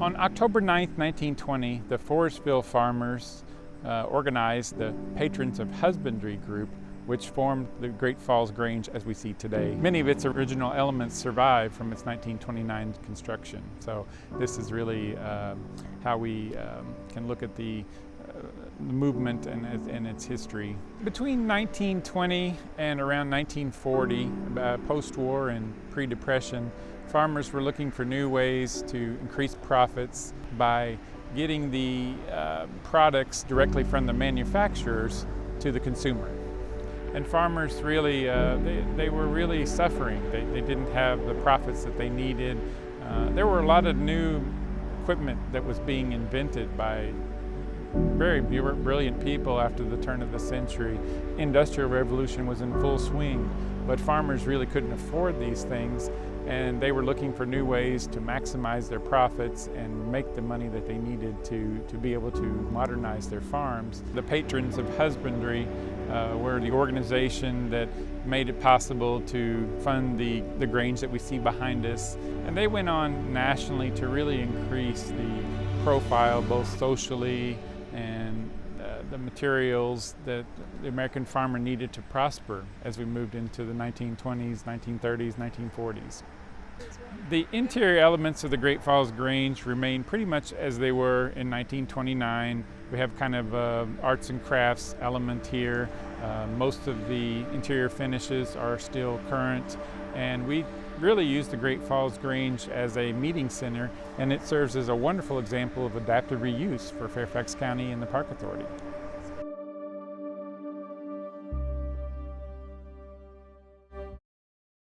On October 9th, 1920, the Forestville farmers organized the Patrons of Husbandry group, which formed the Great Falls Grange as we see today. Many of its original elements survive from its 1929 construction. So this is really how we can look at the movement and its history. Between 1920 and around 1940, post-war and pre-depression, farmers were looking for new ways to increase profits by getting the products directly from the manufacturers to the consumer. And farmers really, they were really suffering. They didn't have the profits that they needed. There were a lot of new equipment that was being invented by very brilliant people after the turn of the century. Industrial revolution was in full swing, but farmers really couldn't afford these things, and they were looking for new ways to maximize their profits and make the money that they needed to be able to modernize their farms. The Patrons of Husbandry were the organization that made it possible to fund the Grange that we see behind us, and they went on nationally to really increase the profile both socially and the materials that the American farmer needed to prosper as we moved into the 1920s, 1930s, 1940s. The interior elements of the Great Falls Grange remain pretty much as they were in 1929. We have kind of arts and crafts element here. Most of the interior finishes are still current, and we really use the Great Falls Grange as a meeting center, and it serves as a wonderful example of adaptive reuse for Fairfax County and the Park Authority.